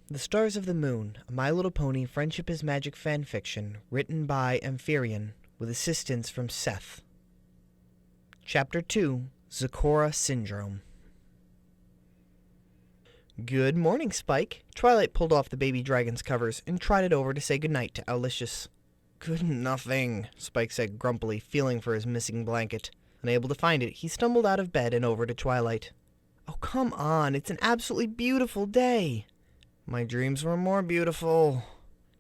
The Stars of the Moon, a My Little Pony Friendship is Magic fanfiction, written by Amphitryon, with assistance from Seth. Chapter 2, Zecora Syndrome. Good morning, Spike. Twilight pulled off the baby dragon's covers and trotted over to say goodnight to Owlicious. Good nothing, Spike said grumpily, feeling for his missing blanket. Unable to find it, he stumbled out of bed and over to Twilight. Oh, come on, it's an absolutely beautiful day. My dreams were more beautiful.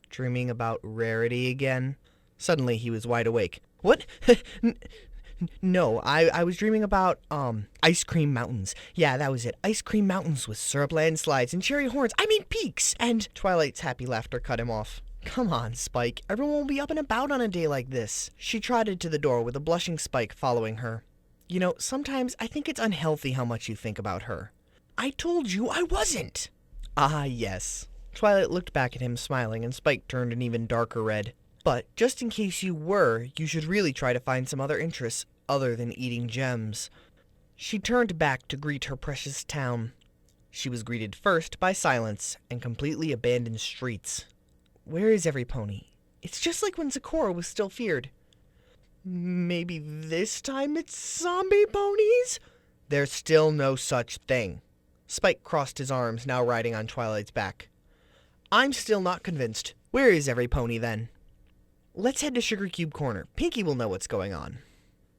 Dreaming about Rarity again? Suddenly he was wide awake. What? No, I was dreaming about, Ice Cream Mountains. Yeah, that was it. Ice Cream Mountains with syrup landslides and cherry horns. I mean peaks! And Twilight's happy laughter cut him off. Come on, Spike. Everyone will be up and about on a day like this. She trotted to the door with a blushing Spike following her. You know, sometimes I think it's unhealthy how much you think about her. I told you I wasn't! Ah, yes. Twilight looked back at him smiling, and Spike turned an even darker red. But, just in case you were, you should really try to find some other interests other than eating gems. She turned back to greet her precious town. She was greeted first by silence and completely abandoned streets. Where is every pony? It's just like when Zecora was still feared. Maybe this time it's zombie ponies? There's still no such thing. Spike crossed his arms, now riding on Twilight's back. I'm still not convinced. Where is every pony, then? Let's head to Sugar Cube Corner. Pinky will know what's going on.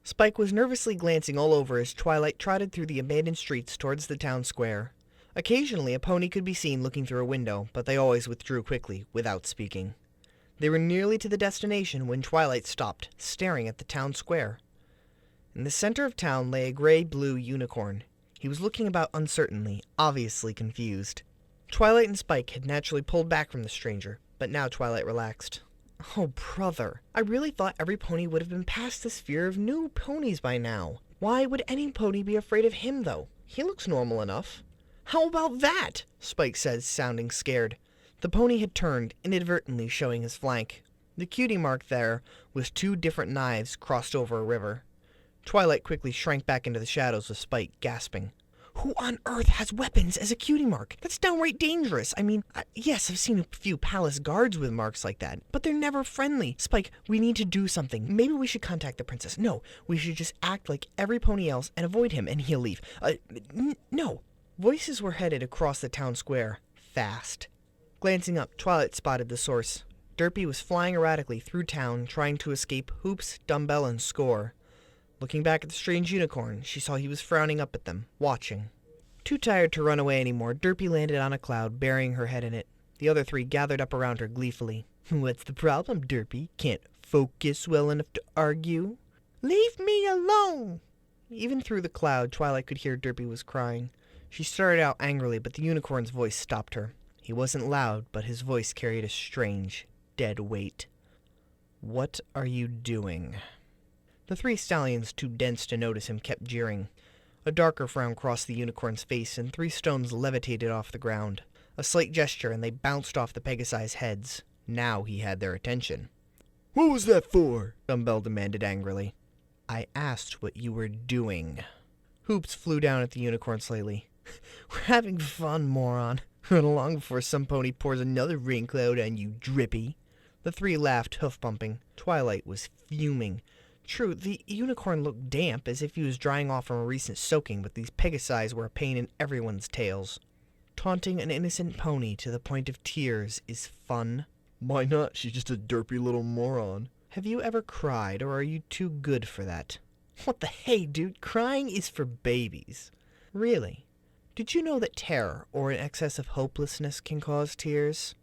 Spike was nervously glancing all over as Twilight trotted through the abandoned streets towards the town square. Occasionally, a pony could be seen looking through a window, but they always withdrew quickly, without speaking. They were nearly to the destination when Twilight stopped, staring at the town square. In the center of town lay a gray-blue unicorn. He was looking about uncertainly, obviously confused. Twilight and Spike had naturally pulled back from the stranger, but now Twilight relaxed. Oh, brother, I really thought every pony would have been past this fear of new ponies by now. Why would any pony be afraid of him, though? He looks normal enough. How about that? Spike said, sounding scared. The pony had turned, inadvertently showing his flank. The cutie mark there was 2 different knives crossed over a river. Twilight quickly shrank back into the shadows with Spike, gasping. Who on earth has weapons as a cutie mark? That's downright dangerous. I mean, yes, I've seen a few palace guards with marks like that, but they're never friendly. Spike, we need to do something. Maybe we should contact the princess. No, we should just act like every pony else and avoid him, and he'll leave. No. Voices were headed across the town square, fast. Glancing up, Twilight spotted the source. Derpy was flying erratically through town, trying to escape Hoops, Dumbbell, and Score. Looking back at the strange unicorn, she saw he was frowning up at them, watching. Too tired to run away anymore, Derpy landed on a cloud, burying her head in it. The other 3 gathered up around her gleefully. What's the problem, Derpy? Can't focus well enough to argue? Leave me alone! Even through the cloud, Twilight could hear Derpy was crying. She started out angrily, but the unicorn's voice stopped her. He wasn't loud, but his voice carried a strange, dead weight. What are you doing? The 3 stallions, too dense to notice him, kept jeering. A darker frown crossed the unicorn's face, and 3 stones levitated off the ground. A slight gesture, and they bounced off the Pegasi's heads. Now he had their attention. What was that for? Dumbbell demanded angrily. I asked what you were doing. Hoops flew down at the unicorn slightly. We're having fun, moron. Run along before some pony pours another rain cloud on you, Drippy. The 3 laughed, hoof-bumping. Twilight was fuming. True, the unicorn looked damp, as if he was drying off from a recent soaking, but these Pegasi were a pain in everyone's tails. Taunting an innocent pony to the point of tears is fun. Why not? She's just a derpy little moron. Have you ever cried, or are you too good for that? What the hey, dude? Crying is for babies. Really? Did you know that terror, or an excess of hopelessness, can cause tears?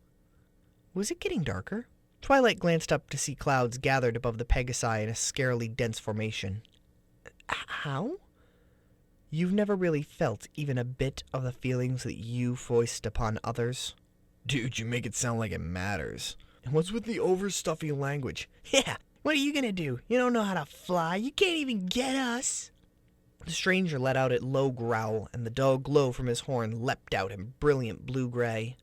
Was it getting darker? Twilight glanced up to see clouds gathered above the Pegasi in a scarily dense formation. How? You've never really felt even a bit of the feelings that you foist upon others? Dude, you make it sound like it matters. And what's with the overstuffy language? Yeah, what are you gonna do? You don't know how to fly. You can't even get us. The stranger let out a low growl, and the dull glow from his horn leapt out in brilliant blue-gray.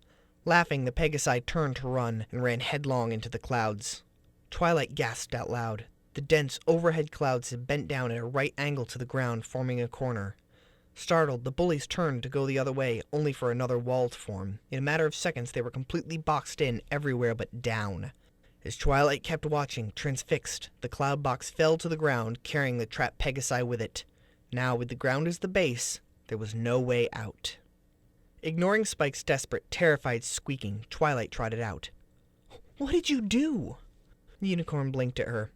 Laughing, the Pegasi turned to run and ran headlong into the clouds. Twilight gasped out loud. The dense overhead clouds had bent down at a right angle to the ground, forming a corner. Startled, the bullies turned to go the other way, only for another wall to form. In a matter of seconds, they were completely boxed in everywhere but down. As Twilight kept watching, transfixed, the cloud box fell to the ground, carrying the trapped Pegasi with it. Now, with the ground as the base, there was no way out. Ignoring Spike's desperate, terrified squeaking, Twilight trotted out. "What did you do?" The unicorn blinked at her.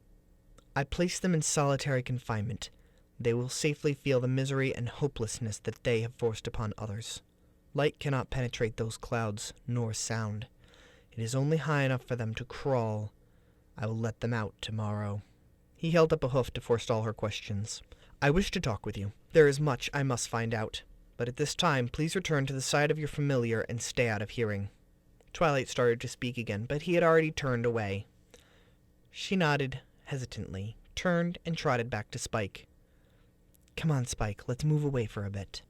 "I placed them in solitary confinement. They will safely feel the misery and hopelessness that they have forced upon others. Light cannot penetrate those clouds, nor sound. It is only high enough for them to crawl. I will let them out tomorrow." He held up a hoof to forestall her questions. "I wish to talk with you. There is much I must find out. But at this time, please return to the side of your familiar and stay out of hearing." Twilight started to speak again, but he had already turned away. She nodded hesitantly, turned, and trotted back to Spike. "Come on, Spike, let's move away for a bit."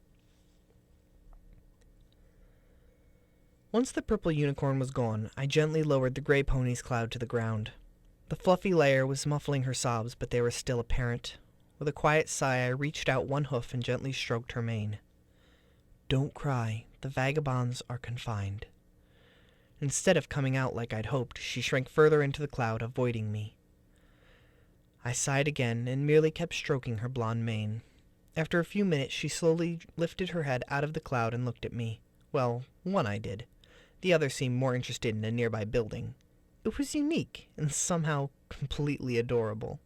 Once the purple unicorn was gone, I gently lowered the gray pony's cloud to the ground. The fluffy layer was muffling her sobs, but they were still apparent. With a quiet sigh, I reached out one hoof and gently stroked her mane. "Don't cry. The vagabonds are confined." Instead of coming out like I'd hoped, she shrank further into the cloud, avoiding me. I sighed again and merely kept stroking her blonde mane. After a few minutes, she slowly lifted her head out of the cloud and looked at me. Well, one eye did. The other seemed more interested in a nearby building. It was unique and somehow completely adorable.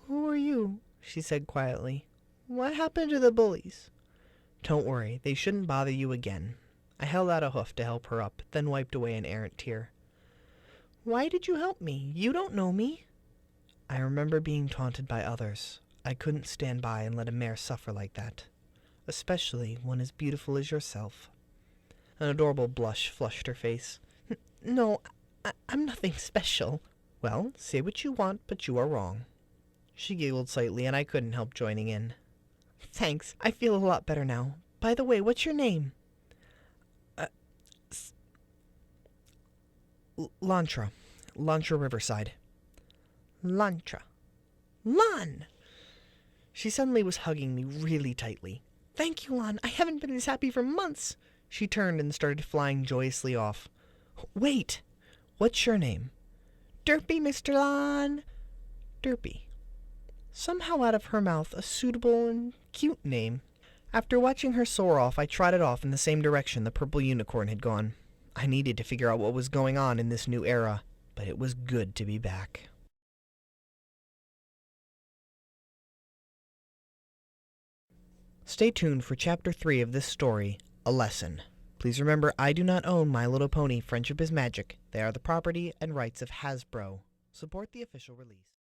"Who are you?" she said quietly. "What happened to the bullies?" "Don't worry, they shouldn't bother you again." I held out a hoof to help her up, then wiped away an errant tear. "Why did you help me? You don't know me." "I remember being taunted by others. I couldn't stand by and let a mare suffer like that, especially one as beautiful as yourself." An adorable blush flushed her face. "No, I'm nothing special." "Well, say what you want, but you are wrong." She giggled slightly, and I couldn't help joining in. "Thanks, I feel a lot better now. By the way, what's your name?" Lantra. Lantra Riverside." "Lantra. Lan!" She suddenly was hugging me really tightly. "Thank you, Lan. I haven't been this happy for months." She turned and started flying joyously off. "Wait! What's your name?" "Derpy, Mr. Lan." Derpy. Somehow out of her mouth a suitable and cute name. After watching her soar off, I trotted off in the same direction the purple unicorn had gone. I needed to figure out what was going on in this new era, but it was good to be back. Stay tuned for Chapter 3 of this story, A Lesson. Please remember, I do not own My Little Pony Friendship is Magic. They are the property and rights of Hasbro. Support the official release.